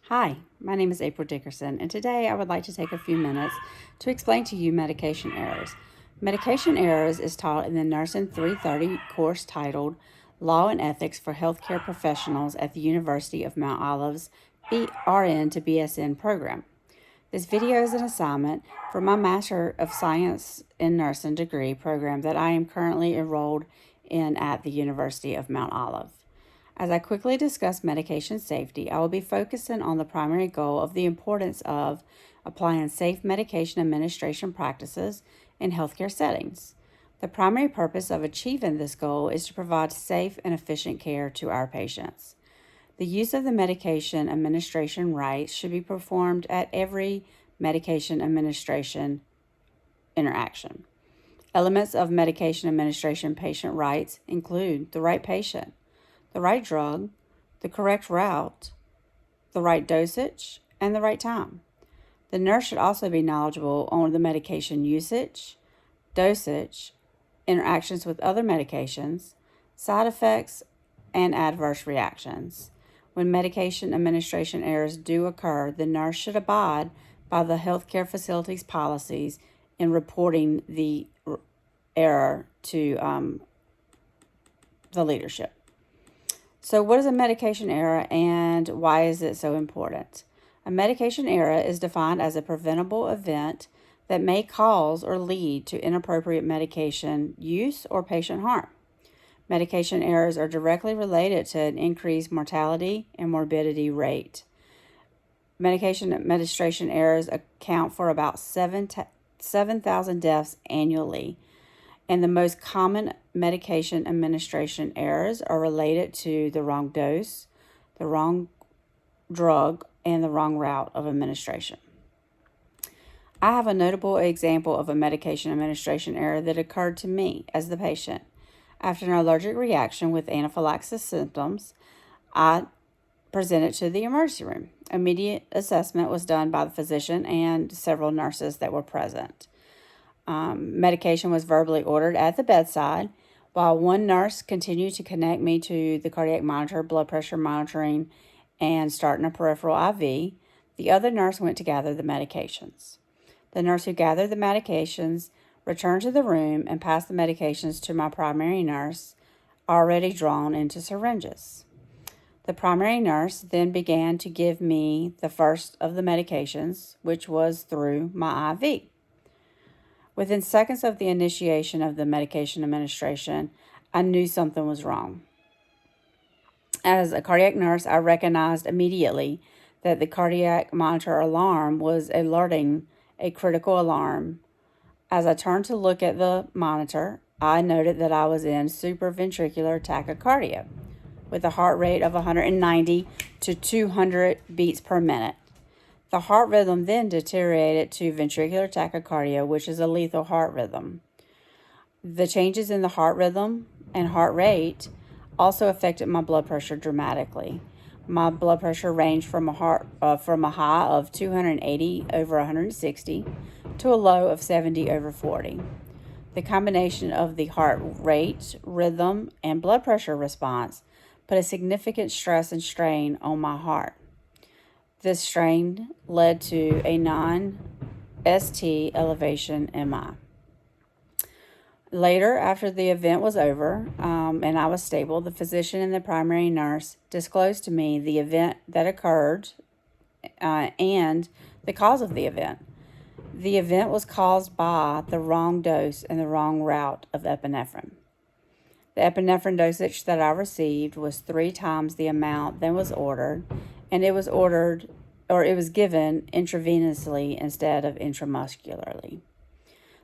Hi, my name is April Dickerson, and today I would like to take a few minutes to explain to you medication errors. Medication errors is taught in the Nursing 330 course titled Law and Ethics for Healthcare Professionals at the University of Mount Olive's RN to BSN program. This video is an assignment for my Master of Science in Nursing degree program that I am currently enrolled in at the University of Mount Olive. As I quickly discuss medication safety, I will be focusing on the primary goal of the importance of applying safe medication administration practices in healthcare settings. The primary purpose of achieving this goal is to provide safe and efficient care to our patients. The use of the medication administration rights should be performed at every medication administration interaction. Elements of medication administration patient rights include the right patient, the right drug, the correct route, the right dosage, and the right time. The nurse should also be knowledgeable on the medication usage, dosage, interactions with other medications, side effects, and adverse reactions. When medication administration errors do occur, the nurse should abide by the healthcare facility's policies in reporting the error to the leadership. So what is a medication error and why is it so important? A medication error is defined as a preventable event that may cause or lead to inappropriate medication use or patient harm. Medication errors are directly related to an increased mortality and morbidity rate. Medication administration errors account for about 7,000 deaths annually. And the most common medication administration errors are related to the wrong dose, the wrong drug, and the wrong route of administration. I have a notable example of a medication administration error that occurred to me as the patient. After an allergic reaction with anaphylaxis symptoms, I presented to the emergency room. Immediate assessment was done by the physician and several nurses that were present. Medication was verbally ordered at the bedside, while one nurse continued to connect me to the cardiac monitor, blood pressure monitoring, and starting a peripheral IV. The other nurse went to gather the medications. The nurse who gathered the medications returned to the room and passed the medications to my primary nurse, already drawn into syringes. The primary nurse then began to give me the first of the medications, which was through my IV. Within seconds of the initiation of the medication administration, I knew something was wrong. As a cardiac nurse, I recognized immediately that the cardiac monitor alarm was alerting a critical alarm. As I turned to look at the monitor, I noted that I was in supraventricular tachycardia with a heart rate of 190 to 200 beats per minute. The heart rhythm then deteriorated to ventricular tachycardia, which is a lethal heart rhythm. The changes in the heart rhythm and heart rate also affected my blood pressure dramatically. My blood pressure ranged from a high of 280 over 160 to a low of 70 over 40. The combination of the heart rate, rhythm, and blood pressure response put a significant stress and strain on my heart. This strain led to a non-ST elevation MI. Later, after the event was over and I was stable, the physician and the primary nurse disclosed to me the event that occurred and the cause of the event. The event was caused by the wrong dose and the wrong route of epinephrine. The epinephrine dosage that I received was 3 times the amount that was ordered, and it was given intravenously instead of intramuscularly.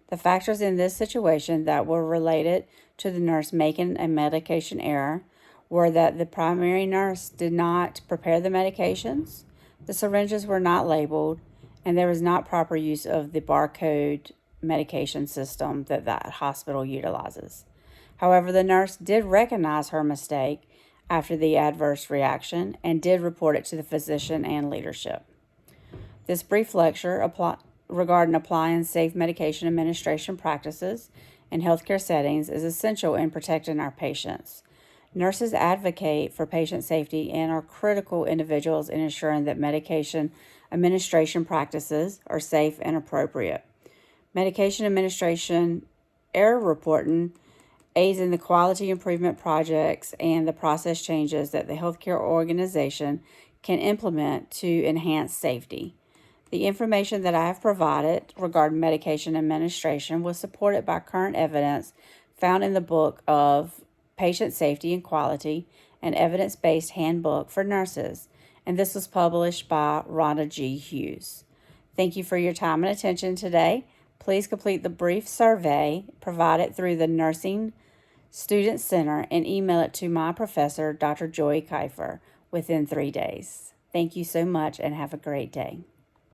The factors in this situation that were related to the nurse making a medication error were that the primary nurse did not prepare the medications, the syringes were not labeled, and there was not proper use of the barcode medication system that hospital utilizes. However, the nurse did recognize her mistake after the adverse reaction and did report it to the physician and leadership. This brief lecture regarding applying safe medication administration practices in healthcare settings is essential in protecting our patients. Nurses advocate for patient safety and are critical individuals in ensuring that medication administration practices are safe and appropriate. Medication administration error reporting aids in the quality improvement projects and the process changes that the healthcare organization can implement to enhance safety. The information that I have provided regarding medication administration was supported by current evidence found in the book of Patient Safety and Quality, an evidence-based handbook for nurses, and this was published by Rhonda G. Hughes. Thank you for your time and attention today. Please complete the brief survey provided through the Nursing Student Center and email it to my professor, Dr. Joy Kiefer, within 3 days. Thank you so much and have a great day.